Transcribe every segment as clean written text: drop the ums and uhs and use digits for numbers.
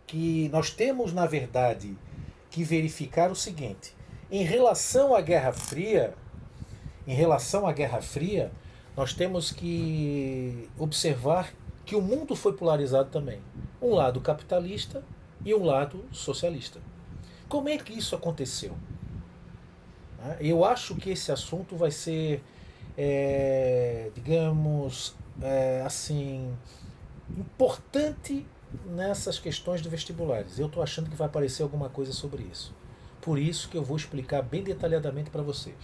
que nós temos, na verdade, que verificar o seguinte: em relação à Guerra Fria, em relação à Guerra Fria, nós temos que observar que o mundo foi polarizado também. Um lado capitalista e um lado socialista. Como é que isso aconteceu? Eu acho que esse assunto vai ser, digamos, assim, importante nessas questões de vestibulares. Eu estou achando que vai aparecer alguma coisa sobre isso. Por isso que eu vou explicar bem detalhadamente para vocês.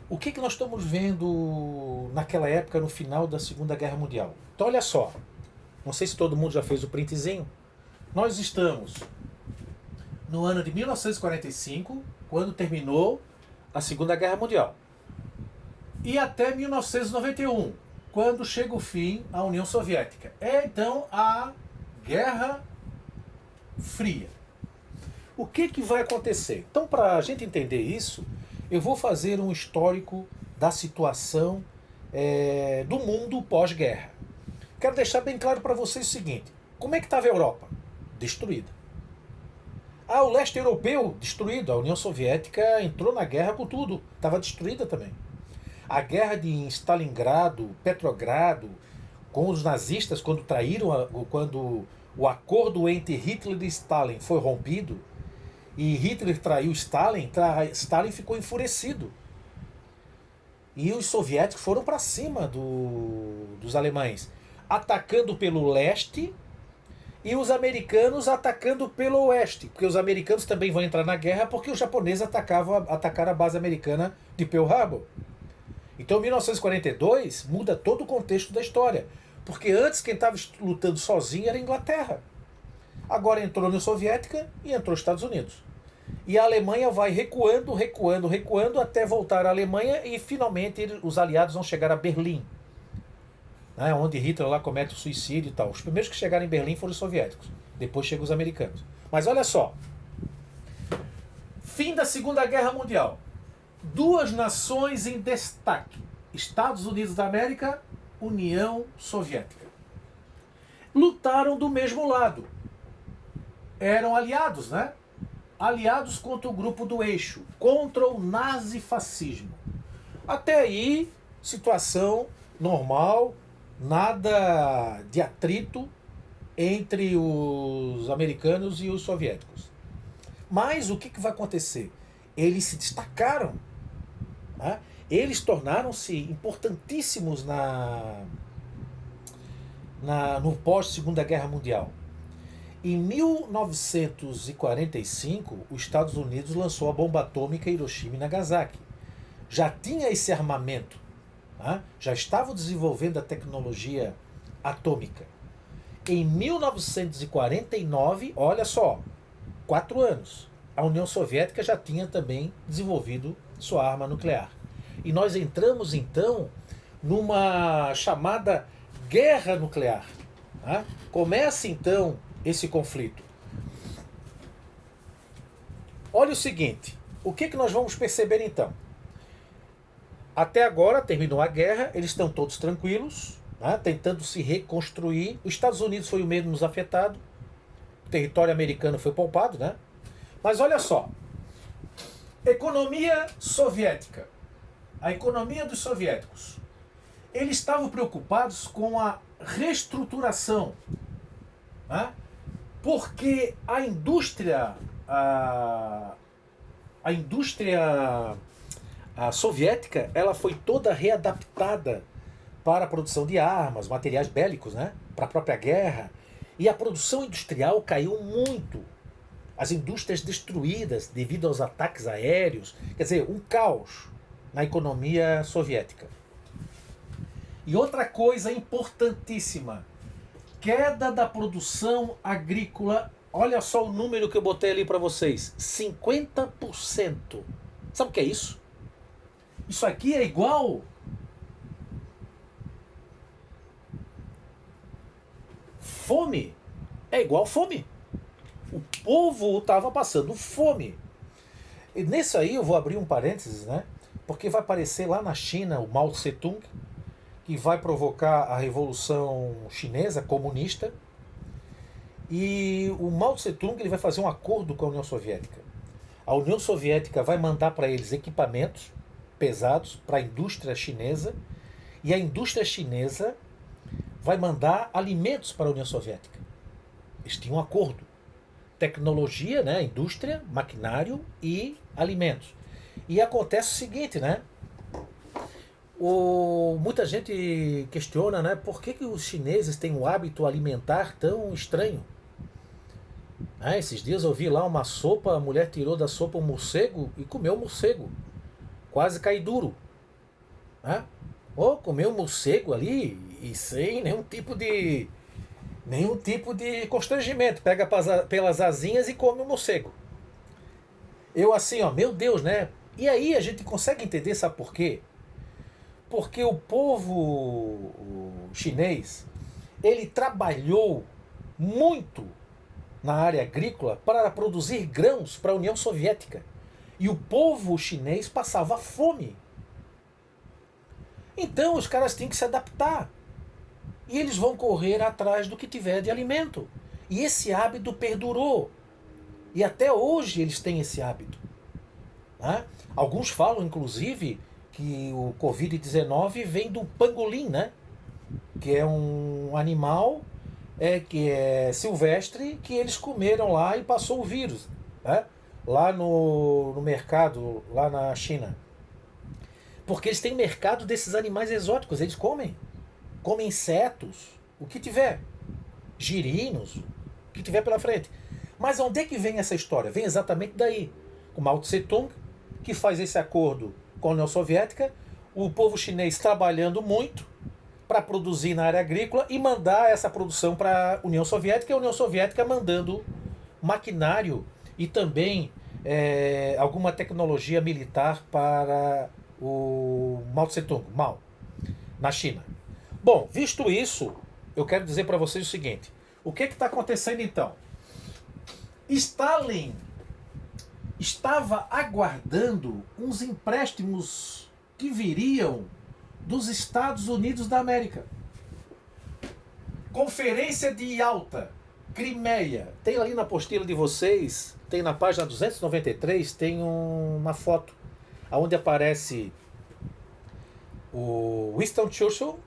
O que nós estamos vendo naquela época, no final da Segunda Guerra Mundial? Então, olha só. Não sei se todo mundo já fez o printzinho. Nós estamos no ano de 1945, quando terminou a Segunda Guerra Mundial. E até 1991, quando chega o fim à União Soviética. É então a Guerra Fria. O que vai acontecer? Então, para a gente entender isso, eu vou fazer um histórico da situação do mundo pós-guerra. Quero deixar bem claro para vocês o seguinte: como é que estava a Europa? Destruída. O leste europeu, destruído. A União Soviética entrou na guerra com tudo. Estava destruída também. A guerra de Stalingrado, Petrogrado, com os nazistas, quando quando o acordo entre Hitler e Stalin foi rompido, e Hitler traiu Stalin, Stalin ficou enfurecido. E os soviéticos foram para cima dos alemães, atacando pelo leste, e os americanos atacando pelo oeste, porque os americanos também vão entrar na guerra porque os japoneses atacaram a base americana de Pearl Harbor. Então 1942 muda todo o contexto da história, porque antes quem estava lutando sozinho era a Inglaterra. Agora entrou a União Soviética e entrou os Estados Unidos. E a Alemanha vai recuando, recuando, recuando até voltar à Alemanha, e finalmente os aliados vão chegar a Berlim, né, onde Hitler lá comete o suicídio e tal. Os primeiros que chegaram em Berlim foram os soviéticos. Depois chegam os americanos. Mas olha só. Fim da Segunda Guerra Mundial. Duas nações em destaque: Estados Unidos da América, União Soviética. Lutaram do mesmo lado. Eram aliados, né? Aliados contra o grupo do Eixo, contra o nazifascismo. Até aí, situação normal, nada de atrito entre os americanos e os soviéticos. Mas o que vai acontecer? Eles se destacaram, né? Eles tornaram-se importantíssimos no pós-Segunda Guerra Mundial. Em 1945, os Estados Unidos lançou a bomba atômica em Hiroshima e Nagasaki. Já tinha esse armamento, né? Já estavam desenvolvendo a tecnologia atômica. Em 1949, olha só, 4 anos, a União Soviética já tinha também desenvolvido sua arma nuclear. E nós entramos então numa chamada guerra nuclear, né? Começa então esse conflito. Olha o seguinte, o que nós vamos perceber então? Até agora terminou a guerra, eles estão todos tranquilos, né, tentando se reconstruir. Os Estados Unidos foi o menos afetado, o território americano foi poupado, né? Mas olha só, economia soviética, a economia dos soviéticos, eles estavam preocupados com a reestruturação, né? Porque a indústria soviética, ela foi toda readaptada para a produção de armas, materiais bélicos, né? Para a própria guerra. E a produção industrial caiu muito. As indústrias destruídas devido aos ataques aéreos. Quer dizer, um caos na economia soviética. E outra coisa importantíssima: queda da produção agrícola. Olha só o número que eu botei ali para vocês: 50%. Sabe o que é isso? Isso aqui é igual fome. É igual fome. O povo estava passando fome. E nesse aí eu vou abrir um parênteses, né? Porque vai aparecer lá na China o Mao Tse-tung, que vai provocar a Revolução Chinesa comunista. E o Mao Tse-tung ele vai fazer um acordo com a União Soviética. A União Soviética vai mandar para eles equipamentos pesados para a indústria chinesa, e a indústria chinesa vai mandar alimentos para a União Soviética. Eles tinham um acordo. Tecnologia, né, indústria, maquinário e alimentos. E acontece o seguinte, né? Muita gente questiona, né, por que os chineses têm um hábito alimentar tão estranho. Esses dias eu vi lá uma sopa, a mulher tirou da sopa um morcego e comeu o morcego. Quase cai duro. Né? Ou comeu um morcego ali e sem nenhum tipo de constrangimento. Pega pelas asinhas e come o morcego. Eu assim, ó, meu Deus, né? E aí a gente consegue entender, sabe por quê? Porque o povo chinês, ele trabalhou muito na área agrícola para produzir grãos para a União Soviética. E o povo chinês passava fome. Então os caras têm que se adaptar. E eles vão correr atrás do que tiver de alimento. E esse hábito perdurou. E até hoje eles têm esse hábito. Né? Alguns falam, inclusive, que o Covid-19 vem do pangolim, né? Que é um animal que é silvestre, que eles comeram lá e passou o vírus. Né? Lá no mercado, lá na China. Porque eles têm mercado desses animais exóticos, eles comem. Comem insetos, o que tiver. Girinos, o que tiver pela frente. Mas onde é que vem essa história? Vem exatamente daí. O Mao Tse-tung, que faz esse acordo com a União Soviética, o povo chinês trabalhando muito para produzir na área agrícola e mandar essa produção para a União Soviética, e a União Soviética mandando maquinário e também alguma tecnologia militar para o Mao Tse-tung, Mao, na China. Bom, visto isso, eu quero dizer para vocês o seguinte: o que está acontecendo então? Stalin estava aguardando uns empréstimos que viriam dos Estados Unidos da América. Conferência de Yalta, Crimeia. Tem ali na apostila de vocês, tem na página 293, tem uma foto onde aparece o Winston Churchill,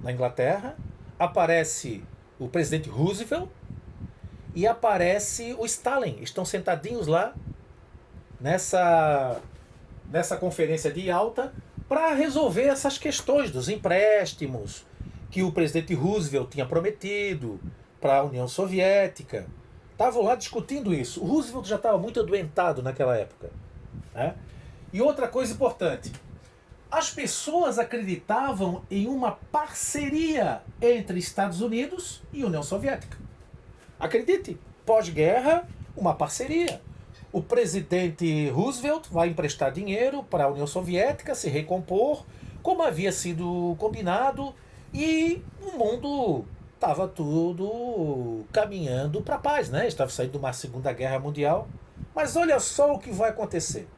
na Inglaterra, aparece o presidente Roosevelt e aparece o Stalin. Estão sentadinhos lá nessa conferência de Yalta para resolver essas questões dos empréstimos que o presidente Roosevelt tinha prometido para a União Soviética. Estavam lá discutindo isso. O Roosevelt já estava muito adoentado naquela época. Né? E outra coisa importante, as pessoas acreditavam em uma parceria entre Estados Unidos e União Soviética. Acredite, pós-guerra, uma parceria. O presidente Roosevelt vai emprestar dinheiro para a União Soviética se recompor, como havia sido combinado, e o mundo estava tudo caminhando para a paz, né? Estava saindo de uma Segunda Guerra Mundial. Mas olha só o que vai acontecer.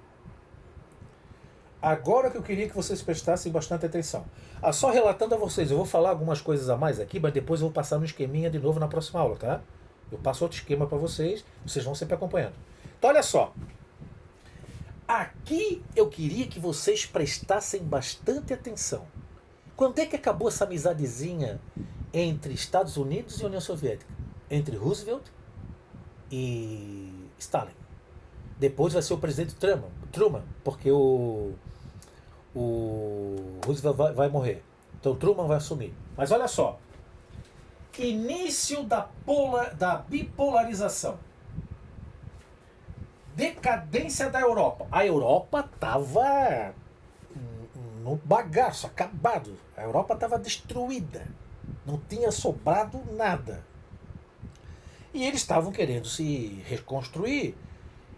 Agora que eu queria que vocês prestassem bastante atenção. Só relatando a vocês, eu vou falar algumas coisas a mais aqui, mas depois eu vou passar no esqueminha de novo na próxima aula, tá? Eu passo outro esquema para vocês vão sempre acompanhando. Então olha só. Aqui eu queria que vocês prestassem bastante atenção. Quando é que acabou essa amizadezinha entre Estados Unidos e União Soviética? Entre Roosevelt e Stalin. Depois vai ser o presidente Truman, porque o Roosevelt vai morrer. Então Truman vai assumir. Mas olha só. Início da bipolarização. Decadência da Europa. A Europa estava no bagaço, acabado. A Europa estava destruída. Não tinha sobrado nada. E eles estavam querendo se reconstruir.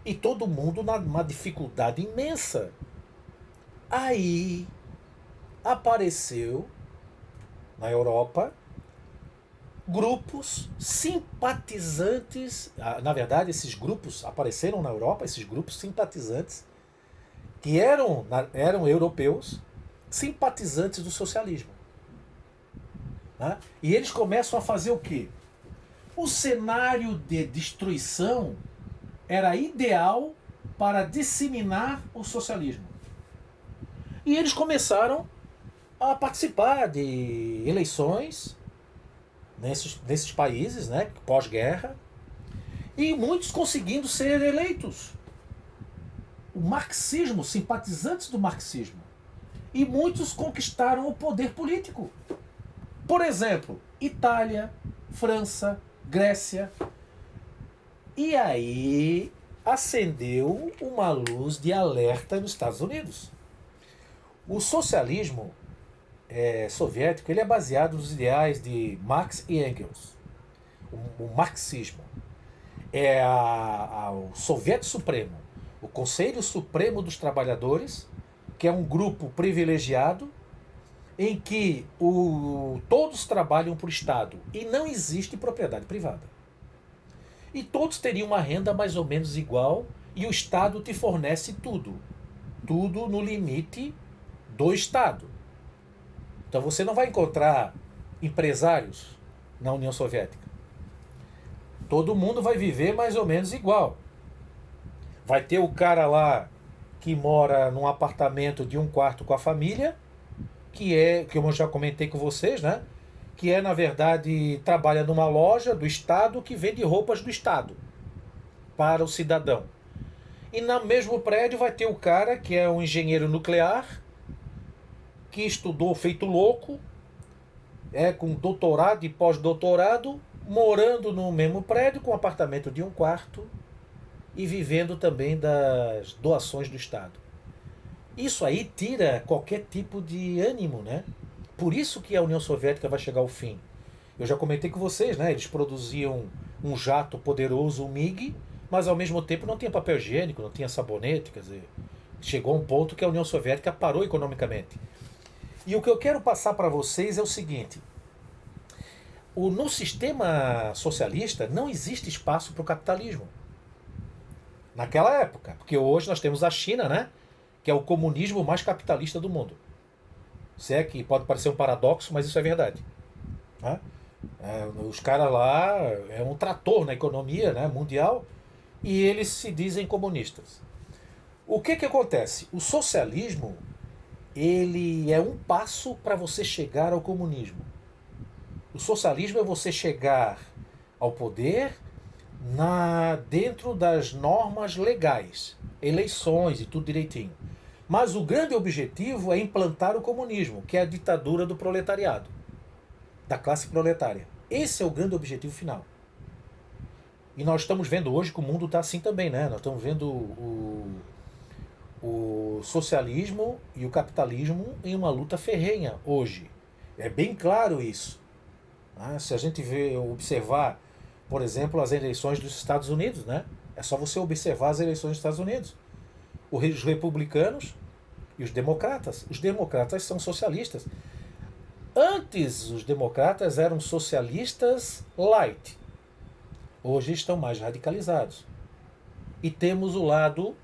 E todo mundo numa dificuldade imensa. Aí apareceu na Europa grupos simpatizantes. Na verdade, esses grupos apareceram na Europa, esses grupos simpatizantes, que eram europeus, simpatizantes do socialismo. Né? E eles começam a fazer o quê? O cenário de destruição era ideal para disseminar o socialismo. E eles começaram a participar de eleições nesses países, né, pós-guerra, e muitos conseguindo ser eleitos. O marxismo, simpatizantes do marxismo. E muitos conquistaram o poder político. Por exemplo, Itália, França, Grécia. E aí acendeu uma luz de alerta nos Estados Unidos. O socialismo soviético ele é baseado nos ideais de Marx e Engels. O marxismo é o Soviético Supremo, o Conselho Supremo dos Trabalhadores, que é um grupo privilegiado em que todos trabalham por Estado e não existe propriedade privada. E todos teriam uma renda mais ou menos igual e o Estado te fornece tudo. Tudo no limite do Estado. Então você não vai encontrar empresários na União Soviética. Todo mundo vai viver mais ou menos igual. Vai ter o cara lá que mora num apartamento de um quarto com a família, que eu já comentei com vocês, né? Que na verdade, trabalha numa loja do Estado que vende roupas do Estado para o cidadão. E no mesmo prédio vai ter o cara que é um engenheiro nuclear, que estudou feito louco, com doutorado e pós-doutorado, morando no mesmo prédio, com um apartamento de um quarto e vivendo também das doações do Estado. Isso aí tira qualquer tipo de ânimo, né? Por isso que a União Soviética vai chegar ao fim. Eu já comentei com vocês, né? Eles produziam um jato poderoso, o MiG, mas ao mesmo tempo não tinha papel higiênico, não tinha sabonete, quer dizer, chegou a um ponto que a União Soviética parou economicamente. E o que eu quero passar para vocês é o seguinte: no sistema socialista não existe espaço para o capitalismo. Naquela época, porque hoje nós temos a China, né? Que é o comunismo mais capitalista do mundo. Se é que pode parecer um paradoxo, mas isso é verdade. Né? Os caras lá é um trator na economia, né, mundial e eles se dizem comunistas. O que acontece? O socialismo ele é um passo para você chegar ao comunismo. O socialismo é você chegar ao poder dentro das normas legais, eleições e tudo direitinho. Mas o grande objetivo é implantar o comunismo, que é a ditadura do proletariado, da classe proletária. Esse é o grande objetivo final. E nós estamos vendo hoje que o mundo está assim também, né? Nós estamos vendo o socialismo e o capitalismo em uma luta ferrenha hoje. É bem claro isso. Né? Se a gente observar, por exemplo, as eleições dos Estados Unidos, né? É só você observar as eleições dos Estados Unidos. Os republicanos e os democratas. Os democratas são socialistas. Antes, os democratas eram socialistas light. Hoje estão mais radicalizados. E temos o lado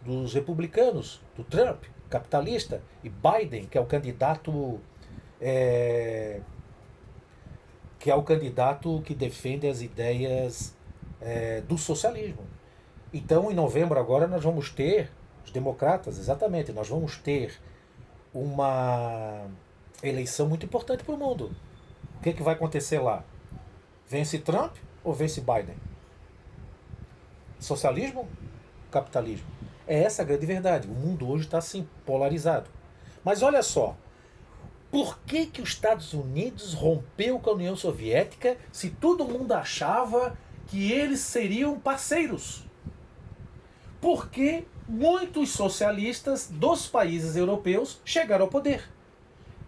dos republicanos, do Trump, capitalista, e Biden, que é o candidato que defende as ideias do socialismo. Então, em novembro agora, nós vamos ter, os democratas, exatamente, nós vamos ter uma eleição muito importante para o mundo. O que vai acontecer lá? Vence Trump ou vence Biden? Socialismo? Capitalismo? É essa a grande verdade. O mundo hoje está assim, polarizado. Mas olha só, por que os Estados Unidos rompeu com a União Soviética se todo mundo achava que eles seriam parceiros? Porque muitos socialistas dos países europeus chegaram ao poder.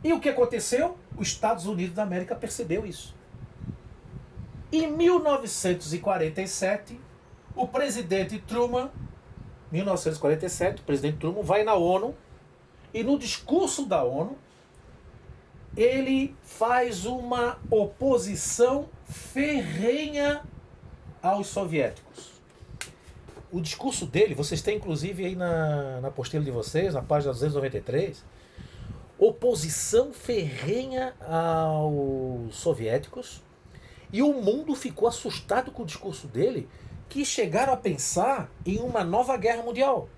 E o que aconteceu? Os Estados Unidos da América percebeu isso. Em 1947, o presidente Truman, o presidente Truman vai na ONU e no discurso da ONU ele faz uma oposição ferrenha aos soviéticos. O discurso dele, vocês têm inclusive aí na apostila de vocês, na página 293, oposição ferrenha aos soviéticos E o mundo ficou assustado com o discurso dele, que chegaram a pensar em uma nova guerra mundial.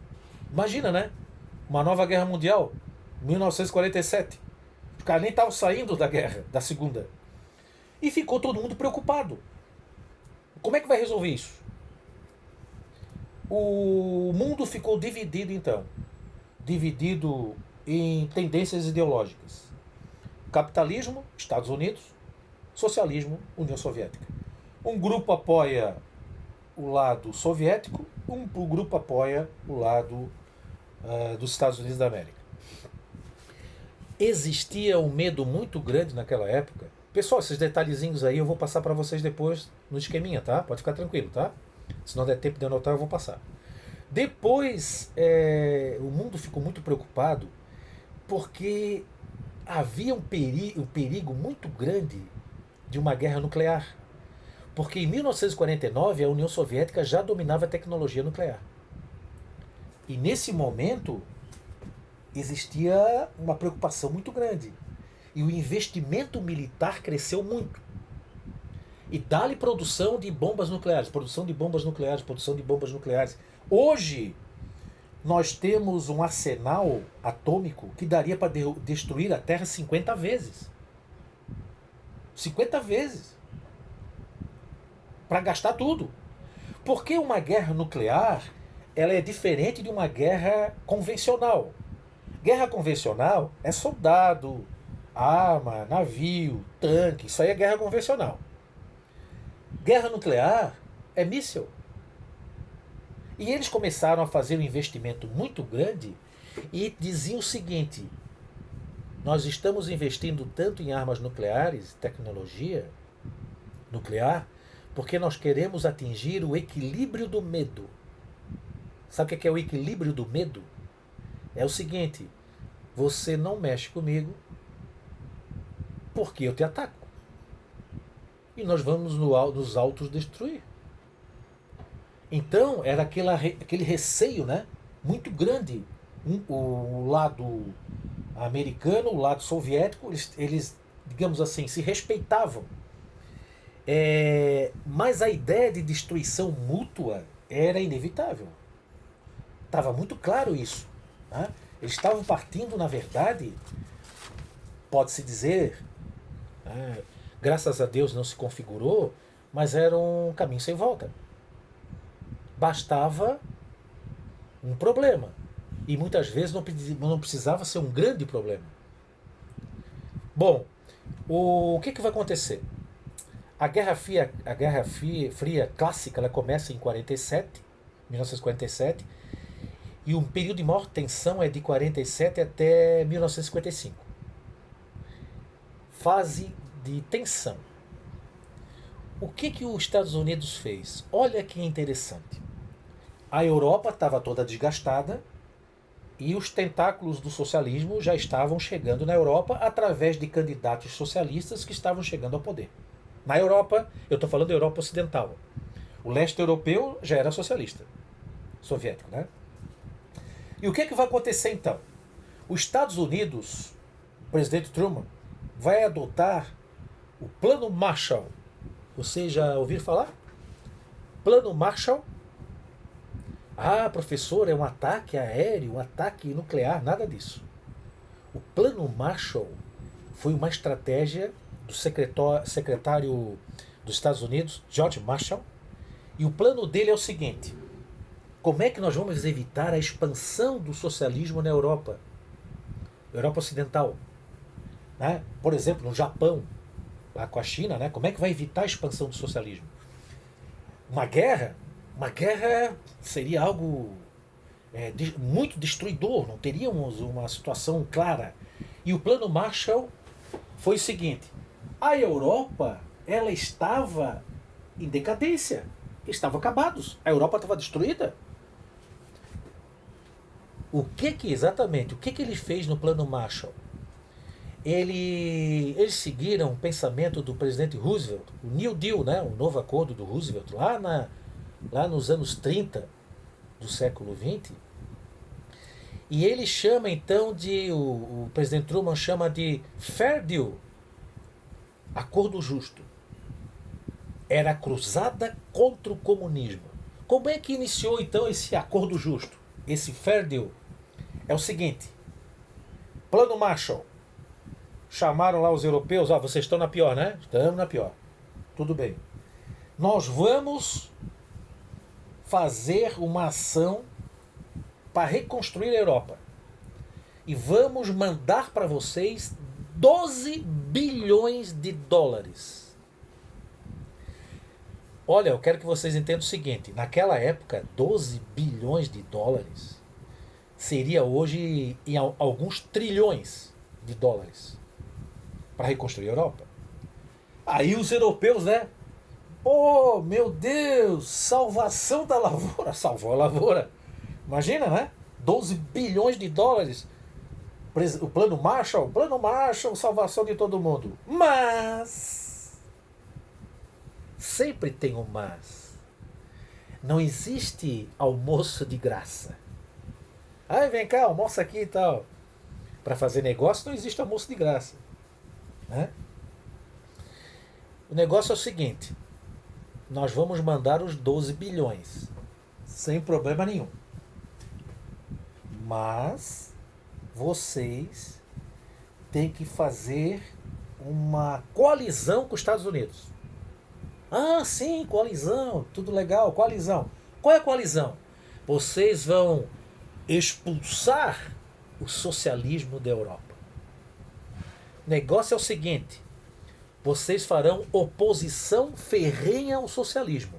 Imagina, né? Uma nova guerra mundial, 1947. Os caras nem estavam saindo da guerra, da segunda. E ficou todo mundo preocupado. Como é que vai resolver isso? O mundo ficou dividido então. Dividido em tendências ideológicas. Capitalismo, Estados Unidos. Socialismo, União Soviética. Um grupo apoia o lado soviético, um grupo apoia o lado dos Estados Unidos da América. Existia um medo muito grande naquela época. Pessoal, esses detalhezinhos aí eu vou passar para vocês depois no esqueminha, tá? Pode ficar tranquilo, tá? Se não der tempo de anotar, eu vou passar. Depois, o mundo ficou muito preocupado porque havia um perigo muito grande de uma guerra nuclear. Porque em 1949 a União Soviética já dominava a tecnologia nuclear. E nesse momento existia uma preocupação muito grande. E o investimento militar cresceu muito. E dá-lhe produção de bombas nucleares, produção de bombas nucleares, produção de bombas nucleares. Hoje, nós temos um arsenal atômico que daria para destruir a Terra 50 vezes. 50 vezes. Para gastar tudo. Porque uma guerra nuclear, ela é diferente de uma guerra convencional. Guerra convencional é soldado, arma, navio, tanque, isso aí é guerra convencional. Guerra nuclear é míssil. E eles começaram a fazer um investimento muito grande e diziam o seguinte: nós estamos investindo tanto em armas nucleares, tecnologia nuclear, porque nós queremos atingir o equilíbrio do medo. Sabe o que é o equilíbrio do medo? É o seguinte: você não mexe comigo porque eu te ataco. E nós vamos nos autodestruir. Então era aquele receio, né, muito grande. O lado americano, o lado soviético, eles, digamos assim, se respeitavam. Mas a ideia de destruição mútua era inevitável. Estava muito claro isso. Né? Eles estavam partindo, na verdade, pode-se dizer, graças a Deus não se configurou, mas era um caminho sem volta. Bastava um problema. E muitas vezes não precisava ser um grande problema. Bom, o que vai acontecer? A Guerra Fria clássica, ela começa em 1947, e um período de maior tensão é de 47 até 1955. Fase de tensão. O que os Estados Unidos fez? Olha que interessante. A Europa estava toda desgastada e os tentáculos do socialismo já estavam chegando na Europa através de candidatos socialistas que estavam chegando ao poder. Na Europa, eu estou falando da Europa Ocidental. O leste europeu já era socialista, soviético, né? E o que vai acontecer então? Os Estados Unidos, o presidente Truman, vai adotar o Plano Marshall. Vocês já ouviram falar? Plano Marshall? Ah, professor, é um ataque aéreo, um ataque nuclear, nada disso. O Plano Marshall foi uma estratégia do secretário dos Estados Unidos, George Marshall, e o plano dele é o seguinte: como é que nós vamos evitar a expansão do socialismo na Europa Ocidental? Né? Por exemplo, no Japão, lá com a China, né? Como é que vai evitar a expansão do socialismo? Uma guerra seria algo muito destruidor, não teríamos uma situação clara. E o plano Marshall foi o seguinte: a Europa, ela estava em decadência, estavam acabados, a Europa estava destruída. O que ele fez no plano Marshall? Eles seguiram o pensamento do presidente Roosevelt, o New Deal, né, o novo acordo do Roosevelt, lá nos anos 30 do século XX. E ele chama então o presidente Truman chama de Fair Deal, acordo justo. Era a cruzada contra o comunismo. Como é que iniciou então esse acordo justo? Esse fair deal? É o seguinte: Plano Marshall. Chamaram lá os europeus, vocês estão na pior, né? Estamos na pior. Tudo bem. Nós vamos fazer uma ação para reconstruir a Europa. E vamos mandar para vocês 12 bilhões de dólares. Olha, eu quero que vocês entendam o seguinte: naquela época, 12 bilhões de dólares seria hoje em alguns trilhões de dólares para reconstruir a Europa. Aí os europeus, né? Oh, meu Deus, salvação da lavoura. Salvou a lavoura. Imagina, né? 12 bilhões de dólares. O plano Marshall, salvação de todo mundo. Mas, sempre tem um mas. Não existe almoço de graça. Ai, vem cá, almoça aqui e tal. Para fazer negócio não existe almoço de graça. Né? O negócio é o seguinte: nós vamos mandar os 12 bilhões, sem problema nenhum. Mas vocês têm que fazer uma coalizão com os Estados Unidos. Ah, sim, coalizão, tudo legal, coalizão. Qual é a coalizão? Vocês vão expulsar o socialismo da Europa. O negócio é o seguinte: vocês farão oposição ferrenha ao socialismo.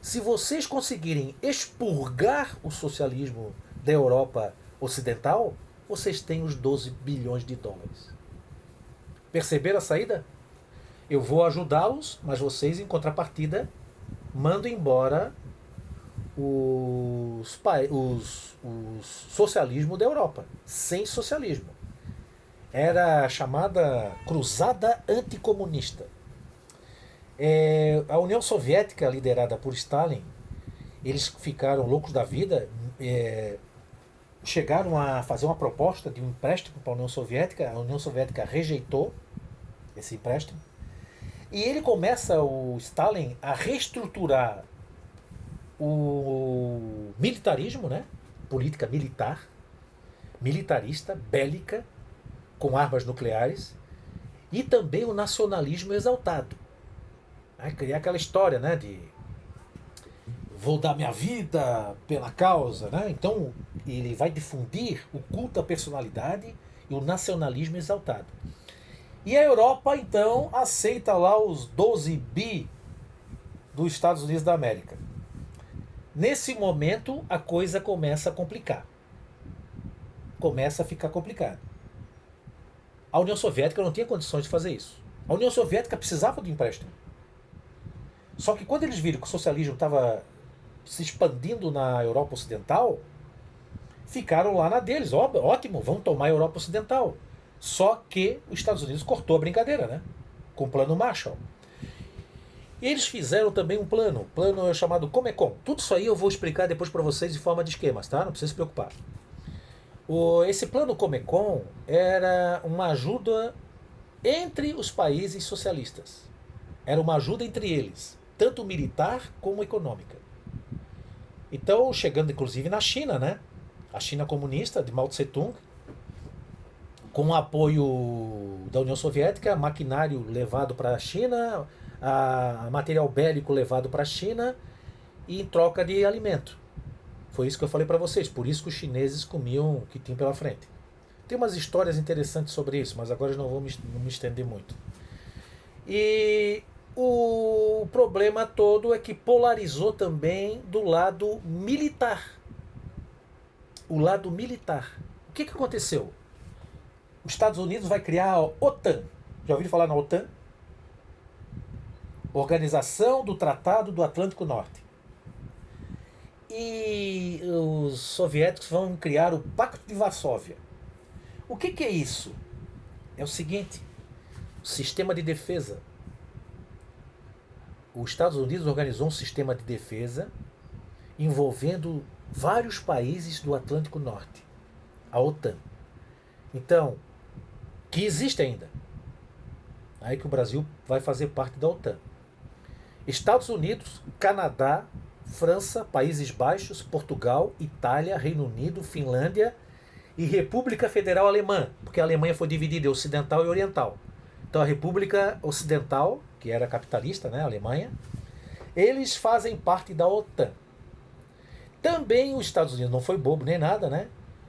Se vocês conseguirem expurgar o socialismo da Europa Ocidental, vocês têm os 12 bilhões de dólares. Perceberam a saída? Eu vou ajudá-los, mas vocês, em contrapartida, mandam embora o socialismo da Europa. Sem socialismo. Era a chamada cruzada anticomunista. A União Soviética, liderada por Stalin, eles ficaram loucos da vida, chegaram a fazer uma proposta de um empréstimo para a União Soviética. A União Soviética rejeitou esse empréstimo. E ele começa, o Stalin, a reestruturar o militarismo, né? Política militar, militarista, bélica, com armas nucleares, e também o nacionalismo exaltado. Criar aquela história, né, de vou dar minha vida pela causa, né? Então ele vai difundir o culto à personalidade e o nacionalismo exaltado. E a Europa então aceita lá os 12 bi dos Estados Unidos da América. Nesse momento a coisa começa a complicar. Começa a ficar complicado. A União Soviética não tinha condições de fazer isso. A União Soviética precisava de empréstimo. Só que quando eles viram que o socialismo estava se expandindo na Europa Ocidental, ficaram lá na deles. Ótimo, vamos tomar a Europa Ocidental. Só que os Estados Unidos cortou a brincadeira, né? Com o plano Marshall. E eles fizeram também um plano chamado Comecon. Tudo isso aí eu vou explicar depois para vocês em forma de esquemas, tá? Não precisa se preocupar. Esse plano Comecon era uma ajuda entre os países socialistas. Era uma ajuda entre eles, tanto militar como econômica. Então, chegando inclusive na China, né? A China comunista, de Mao Tse-tung, com o apoio da União Soviética, maquinário levado para a China, material bélico levado para a China, e em troca de alimento. Foi isso que eu falei para vocês, por isso que os chineses comiam o que tinha pela frente. Tem umas histórias interessantes sobre isso, mas agora eu não vou me estender muito. E o problema todo é que polarizou também do lado militar. O lado militar. O que aconteceu? Os Estados Unidos vai criar a OTAN. Já ouviram falar na OTAN? Organização do Tratado do Atlântico Norte. E os soviéticos vão criar o Pacto de Varsóvia. O que é isso? É o seguinte: o sistema de defesa. Os Estados Unidos organizou um sistema de defesa envolvendo vários países do Atlântico Norte, a OTAN. Então, que existe ainda. Aí que o Brasil vai fazer parte da OTAN. Estados Unidos, Canadá, França, Países Baixos, Portugal, Itália, Reino Unido, Finlândia e República Federal Alemã, porque a Alemanha foi dividida em ocidental e oriental. Então a República Ocidental, que era capitalista, né, a Alemanha, eles fazem parte da OTAN. Também os Estados Unidos não foi bobo nem nada, né?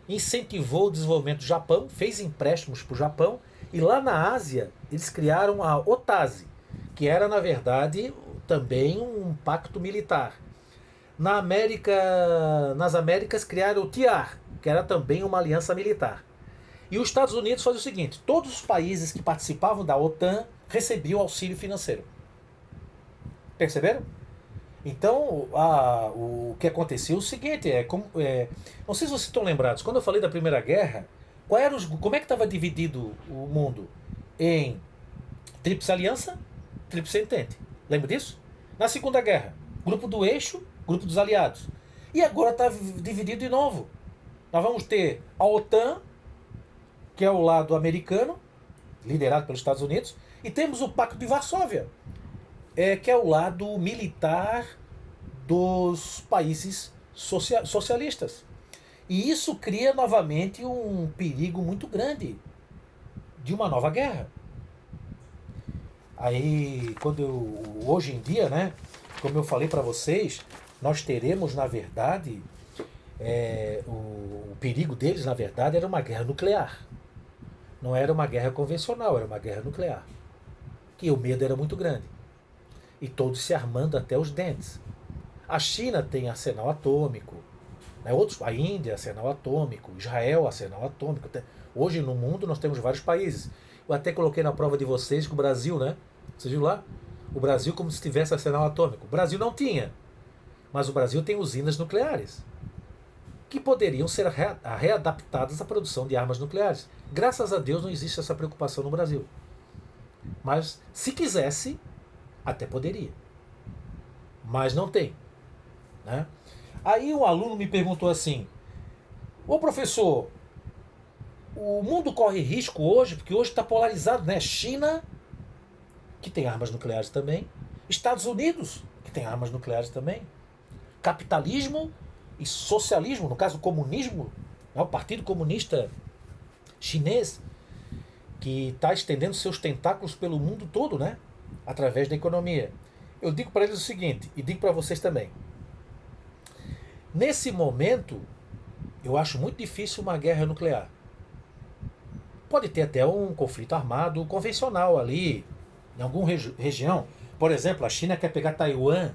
Incentivou o desenvolvimento do Japão, fez empréstimos para o Japão, e lá na Ásia eles criaram a OTASE, que era na verdade também um pacto militar. Nas Américas criaram o TIAR, que era também uma aliança militar. E os Estados Unidos fazem o seguinte: todos os países que participavam da OTAN recebiam auxílio financeiro. Perceberam? Então, o que aconteceu é o seguinte, não sei se vocês estão lembrados, quando eu falei da Primeira Guerra, como é que estava dividido o mundo? Em Tríplice Aliança, Tríplice Entente. Lembra disso? Na Segunda Guerra, Grupo do Eixo, Grupo dos Aliados. E agora está dividido de novo. Nós vamos ter a OTAN, que é o lado americano, liderado pelos Estados Unidos, e temos o Pacto de Varsóvia, que é o lado militar dos países socialistas. E isso cria novamente um perigo muito grande de uma nova guerra. Aí, hoje em dia, né, como eu falei para vocês, nós teremos, na verdade, o perigo deles, na verdade, era uma guerra nuclear. Não era uma guerra convencional, era uma guerra nuclear. Que o medo era muito grande. E todos se armando até os dentes. A China tem arsenal atômico, né? A Índia, arsenal atômico, Israel, arsenal atômico. Hoje no mundo nós temos vários países. Eu até coloquei na prova de vocês que o Brasil, né? Vocês viram lá? O Brasil como se tivesse arsenal atômico. O Brasil não tinha. Mas o Brasil tem usinas nucleares que poderiam ser readaptadas à produção de armas nucleares. Graças a Deus não existe essa preocupação no Brasil. Mas se quisesse, até poderia. Mas não tem. Né? Aí um aluno me perguntou assim: ô professor, o mundo corre risco hoje, porque hoje está polarizado, né? China, que tem armas nucleares também, Estados Unidos, que tem armas nucleares também, capitalismo e socialismo, no caso comunismo, né? O Partido Comunista Chinês, que está estendendo seus tentáculos pelo mundo todo, né? Através da economia. Eu digo para eles o seguinte, e digo para vocês também: nesse momento, eu acho muito difícil uma guerra nuclear. Pode ter até um conflito armado convencional ali, em alguma região. Por exemplo, a China quer pegar Taiwan,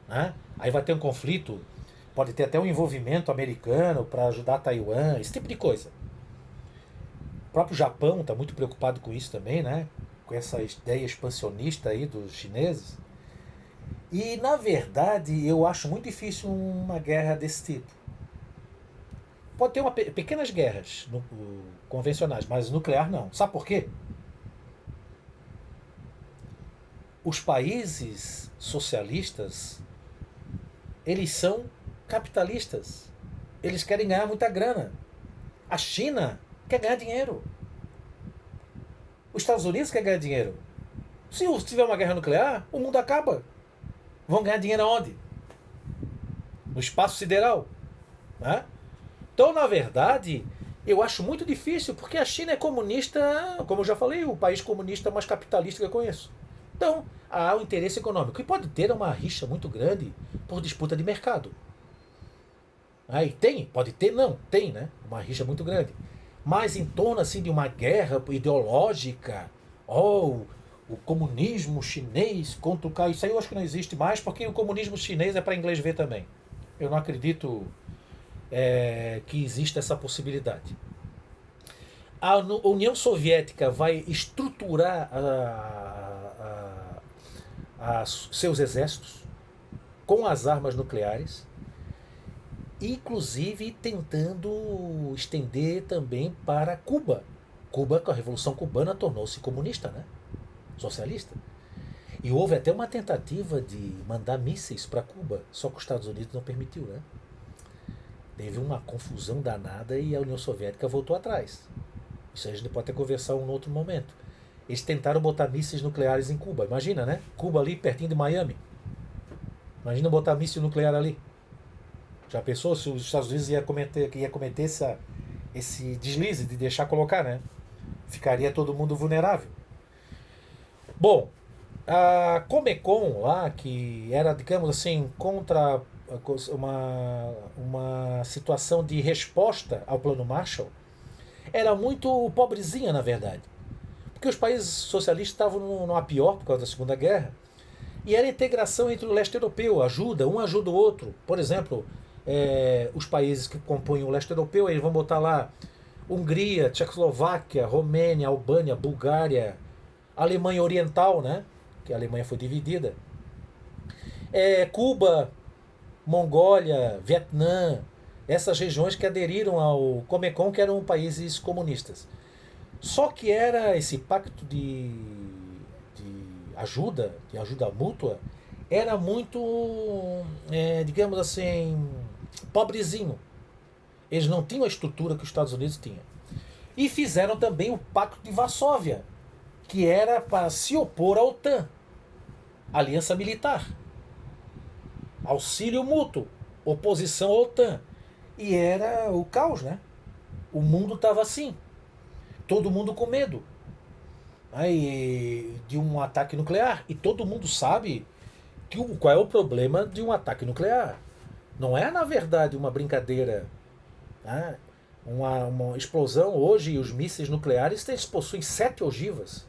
né? Aí vai ter um conflito, pode ter até um envolvimento americano para ajudar Taiwan, esse tipo de coisa. O próprio Japão está muito preocupado com isso também, né? Com essa ideia expansionista aí dos chineses. E, na verdade, eu acho muito difícil uma guerra desse tipo. Pode ter pequenas guerras convencionais, mas nuclear não. Sabe por quê? Os países socialistas, eles são capitalistas. Eles querem ganhar muita grana. A China quer ganhar dinheiro. Os Estados Unidos quer ganhar dinheiro. Se tiver uma guerra nuclear, o mundo acaba. Vão ganhar dinheiro aonde? No espaço sideral. Né? Então, na verdade, eu acho muito difícil, porque a China é comunista, como eu já falei, o país comunista mais capitalista que eu conheço. Então, há um interesse econômico. E pode ter uma rixa muito grande por disputa de mercado. Aí tem, pode ter, não, tem, né? Uma rixa muito grande. Mas em torno assim de uma guerra ideológica, ou o comunismo chinês contra o cara, isso aí eu acho que não existe mais, porque o comunismo chinês é para inglês ver também. Eu não acredito que exista essa possibilidade. A União Soviética vai estruturar seus exércitos com as armas nucleares, inclusive tentando estender também para Cuba. Cuba, com a Revolução Cubana, tornou-se comunista, né? Socialista. E houve até uma tentativa de mandar mísseis para Cuba, só que os Estados Unidos não permitiu, né? Teve uma confusão danada e a União Soviética voltou atrás. Isso a gente pode até conversar em um outro momento. Eles tentaram botar mísseis nucleares em Cuba. Imagina, né? Cuba ali pertinho de Miami. Imagina botar míssil nuclear ali. Já pensou se os Estados Unidos ia cometer esse deslize de deixar colocar, né? Ficaria todo mundo vulnerável. Bom, a Comecon lá, que era, digamos assim, contra uma situação de resposta ao Plano Marshall, era muito pobrezinha, na verdade. Porque os países socialistas estavam numa pior por causa da Segunda Guerra. E era a integração entre o leste europeu, um ajuda o outro. Por exemplo, os países que compõem o leste europeu, eles vão botar lá Hungria, Tchecoslováquia, Romênia, Albânia, Bulgária, Alemanha Oriental, né? Que a Alemanha foi dividida. Cuba, Mongólia, Vietnã, essas regiões que aderiram ao Comecon, que eram países comunistas. Só que era esse pacto de ajuda mútua, era muito, digamos assim, pobrezinho. Eles não tinham a estrutura que os Estados Unidos tinham. E fizeram também o Pacto de Varsóvia, que era para se opor à OTAN, aliança militar. Auxílio mútuo, oposição à OTAN. E era o caos, né? O mundo estava assim. Todo mundo com medo de um ataque nuclear. E todo mundo sabe qual é o problema de um ataque nuclear. Não é, na verdade, uma brincadeira. Né? Uma explosão hoje, os mísseis nucleares eles possuem 7 ogivas.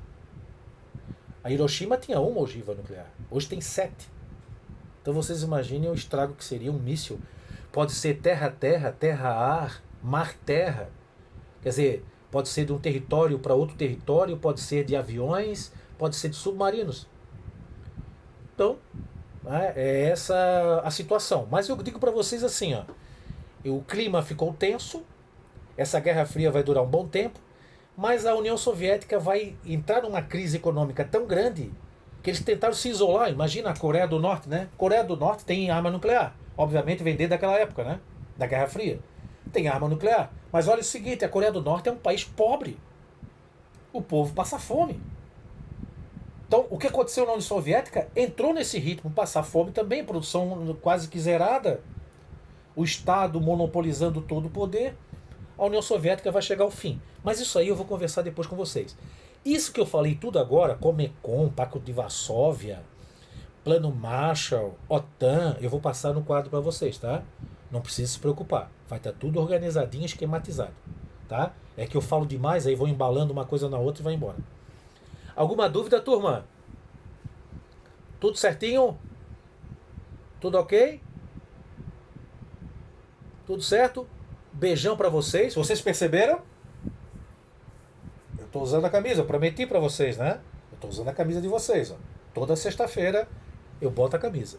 A Hiroshima tinha uma ogiva nuclear. Hoje tem 7. Então vocês imaginem o estrago que seria um míssil. Pode ser terra-terra, terra-ar, mar-terra. Quer dizer, pode ser de um território para outro território, pode ser de aviões, pode ser de submarinos. Então, é essa a situação. Mas eu digo para vocês assim, ó, o clima ficou tenso, essa Guerra Fria vai durar um bom tempo, mas a União Soviética vai entrar numa crise econômica tão grande que eles tentaram se isolar. Imagina a Coreia do Norte, né? Coreia do Norte tem arma nuclear. Obviamente vem desde daquela época, né? Da Guerra Fria. Tem arma nuclear. Mas olha o seguinte, a Coreia do Norte é um país pobre. O povo passa fome. Então, o que aconteceu na União Soviética entrou nesse ritmo, passar fome também, produção quase que zerada, o Estado monopolizando todo o poder. A União Soviética vai chegar ao fim. Mas isso aí eu vou conversar depois com vocês. Isso que eu falei tudo agora, Comecon, Pacto de Varsóvia, Plano Marshall, OTAN, eu vou passar no quadro para vocês, tá? Não precisa se preocupar. Vai estar tudo organizadinho, esquematizado, tá? É que eu falo demais, aí vou embalando uma coisa na outra e vai embora. Alguma dúvida, turma? Tudo certinho? Tudo ok? Tudo certo? Beijão pra vocês. Vocês perceberam? Eu tô usando a camisa, eu prometi pra vocês, né? Eu tô usando a camisa de vocês, ó. Toda sexta-feira eu boto a camisa,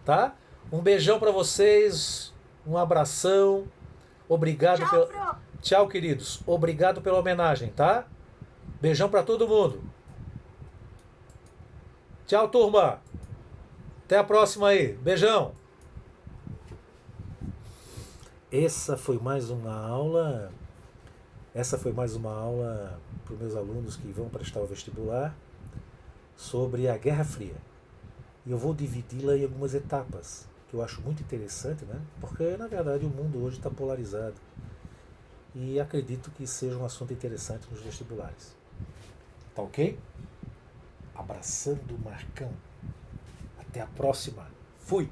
tá? Um beijão pra vocês, um abração. Obrigado. Tchau, tchau, queridos. Obrigado pela homenagem, tá? Beijão pra todo mundo. Tchau, turma. Até a próxima aí. Beijão. Essa foi mais uma aula para os meus alunos que vão prestar o vestibular sobre a Guerra Fria. E eu vou dividi-la em algumas etapas, que eu acho muito interessante, né? Porque, na verdade, o mundo hoje está polarizado. E acredito que seja um assunto interessante nos vestibulares. Tá ok? Abraçando o Marcão. Até a próxima. Fui!